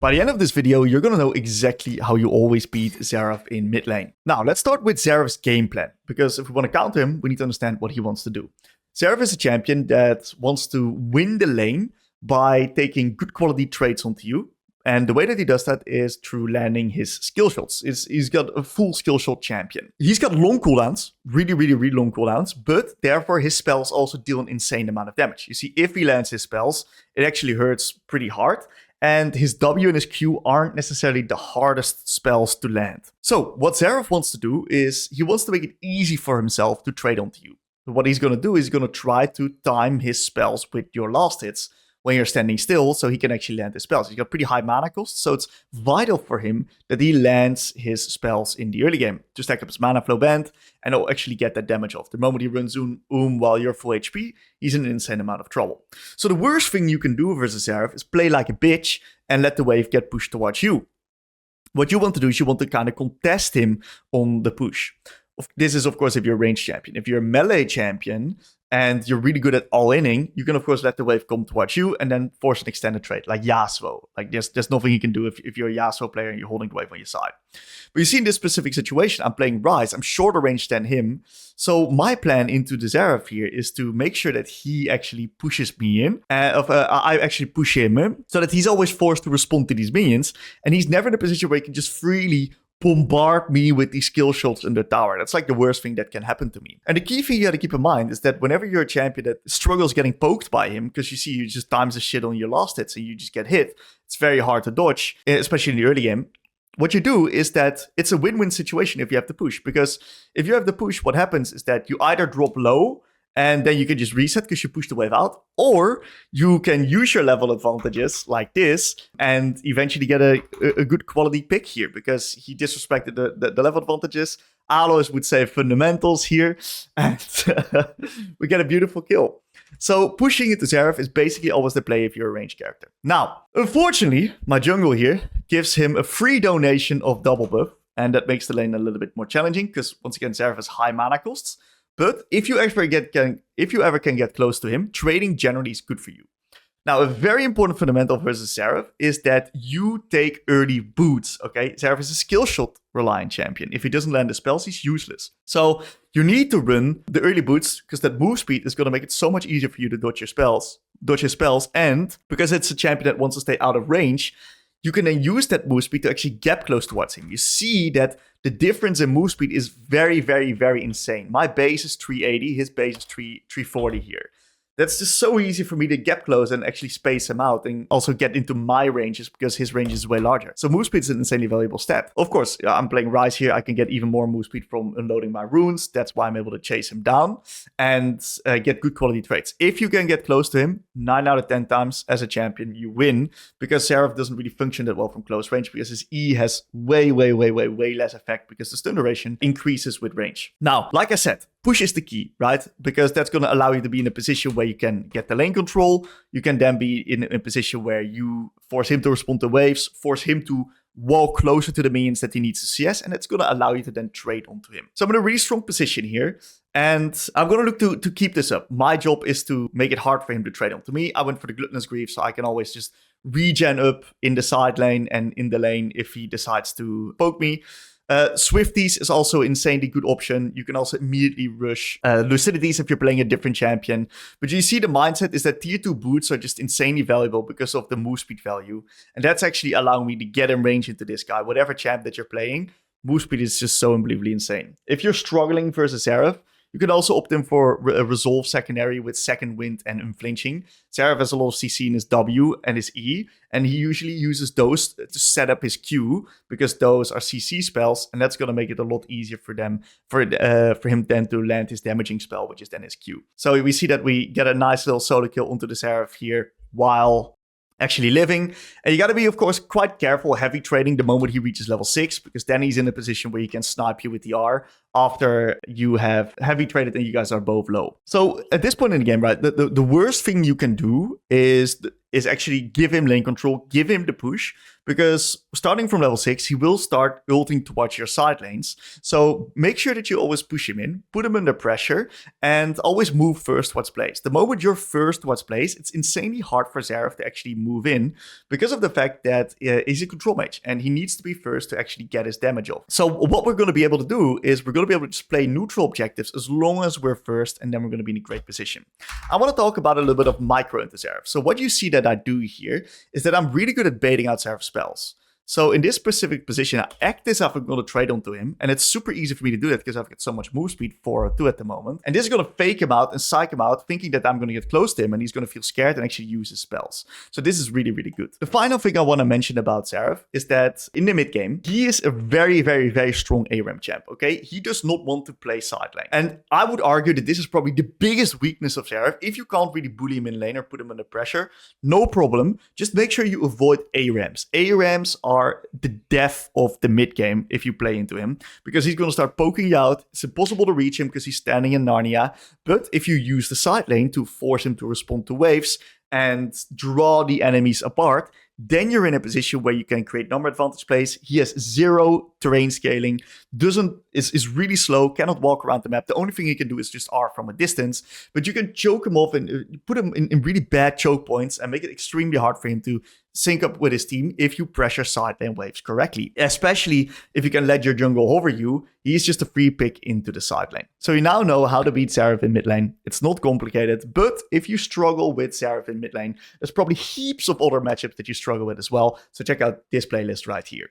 By the end of this video, you're going to know exactly how you always beat Xerath in mid lane. Now, let's start with Xerath's game plan, because if we want to counter him, we need to understand what he wants to do. Xerath is a champion that wants to win the lane by taking good quality trades onto you. And the way that he does that is through landing his skill shots. He's got a full skill shot champion. He's got long cooldowns, really long cooldowns, but therefore his spells also deal an insane amount of damage. You see, if he lands his spells, it actually hurts pretty hard. And his W and his Q aren't necessarily the hardest spells to land. So what Xerath wants to do is he wants to make it easy for himself to trade onto you. So what he's going to do is he's going to try to time his spells with your last hits when you're standing still, so he can actually land his spells. He's got pretty high mana cost, so it's vital for him that he lands his spells in the early game to stack up his mana flow band, and he'll actually get that damage off. The moment he runs while you're full HP, he's in an insane amount of trouble. So the worst thing you can do versus Xerath is play like a bitch and let the wave get pushed towards you. What you want to do is you want to kind of contest him on the push. This is, of course, if you're a ranged champion. If you're a melee champion and you're really good at all-inning, you can, of course, let the wave come towards you and then force an extended trade, like Yasuo. Like, there's nothing you can do if you're a Yasuo player and you're holding the wave on your side. But you see, in this specific situation, I'm playing Ryze. I'm shorter range than him. So my plan into the Xerath here is to make sure that he actually pushes me in. I actually push him in, so that he's always forced to respond to these minions. And he's never in a position where he can just freely bombard me with these skill shots in the tower. That's like the worst thing that can happen to me. And the key thing you gotta keep in mind is that whenever you're a champion that struggles getting poked by him, because you see he just times the shit on your last hits and you just get hit, it's very hard to dodge, especially in the early game. What you do is that it's a win-win situation if you have to push, because if you have the push, what happens is that you either drop low and then you can just reset because you push the wave out, or you can use your level advantages like this and eventually get a good quality pick here, because he disrespected the level advantages. Alois would say fundamentals here, and we get a beautiful kill. So pushing into Xerath is basically always the play if you're a ranged character. Now, unfortunately, my jungle here gives him a free donation of double buff, and that makes the lane a little bit more challenging because, once again, Xerath has high mana costs. But if you ever can get close to him, trading generally is good for you. Now, a very important fundamental versus Xerath is that you take early boots, okay? Xerath is a skill shot reliant champion. If he doesn't land the spells, he's useless. So you need to run the early boots because that move speed is going to make it so much easier for you to dodge his spells. And because it's a champion that wants to stay out of range, you can then use that move speed to actually gap close towards him. You see that the difference in move speed is very insane. My base is 380, his base is 340 here. That's just so easy for me to gap close and actually space him out and also get into my ranges because his range is way larger. So move speed is an insanely valuable stat. Of course, I'm playing Ryze here. I can get even more move speed from unloading my runes. That's why I'm able to chase him down and get good quality trades. If you can get close to him, 9 out of 10 times as a champion, you win, because Xerath doesn't really function that well from close range because his E has way less effect because the stun duration increases with range. Now, like I said, push is the key, right? Because that's going to allow you to be in a position where you can get the lane control. You can then be in a position where you force him to respond to waves, force him to walk closer to the minions that he needs to CS, and it's going to allow you to then trade onto him. So I'm in a really strong position here, and I'm going to look to keep this up. My job is to make it hard for him to trade onto me. I went for the Gluttonous Grief, so I can always just regen up in the side lane and in the lane if he decides to poke me. Swifties is also an insanely good option. You can also immediately rush Lucidities if you're playing a different champion. But you see the mindset is that tier 2 boots are just insanely valuable because of the move speed value. And that's actually allowing me to get in range into this guy. Whatever champ that you're playing, move speed is just so unbelievably insane. If you're struggling versus Xerath, you can also opt in for a Resolve secondary with Second Wind and Unflinching. Xerath has a lot of CC in his W and his E, and he usually uses those to set up his Q, because those are CC spells, and that's going to make it a lot easier for him then to land his damaging spell, which is then his Q. So we see that we get a nice little solo kill onto the Xerath here while actually living. And you got to be, of course, quite careful heavy trading the moment he reaches level 6, because then he's in a position where he can snipe you with the R after you have heavy traded and you guys are both low. So at this point in the game, right, the worst thing you can do is is actually give him lane control, give him the push, because starting from level 6, he will start ulting towards your side lanes. So make sure that you always push him in, put him under pressure, and always move first towards place. The moment you're first towards place, it's insanely hard for Xerath to actually move in because of the fact that he's a control mage and he needs to be first to actually get his damage off. So what we're going to be able to do is we're going to be able to just play neutral objectives as long as we're first, and then we're going to be in a great position. I want to talk about a little bit of micro into Xerath. So what you see that I do here is that I'm really good at baiting out Xerath spells. So in this specific position, I act as if I'm going to trade onto him. And it's super easy for me to do that because I've got so much move speed, 402 at the moment. And this is going to fake him out and psych him out, thinking that I'm going to get close to him and he's going to feel scared and actually use his spells. So this is really, really good. The final thing I want to mention about Xerath is that in the mid game, he is a very, very, very strong ARAM champ, okay? He does not want to play side lane. And I would argue that this is probably the biggest weakness of Xerath. If you can't really bully him in lane or put him under pressure, no problem. Just make sure you avoid ARAMs. ARAMs are the death of the mid game if you play into him, because he's going to start poking you out. It's impossible to reach him because he's standing in Narnia. But if you use the side lane to force him to respond to waves and draw the enemies apart, then you're in a position where you can create number advantage plays. He has 0 terrain scaling, is really slow, cannot walk around the map. The only thing he can do is just R from a distance, but you can choke him off and put him in really bad choke points and make it extremely hard for him to sync up with his team if you pressure side lane waves correctly. Especially if you can let your jungle hover you, he's just a free pick into the side lane. So you now know how to beat Xerath in mid lane. It's not complicated, but if you struggle with Xerath in mid lane, there's probably heaps of other matchups that you struggle with as well. So check out this playlist right here.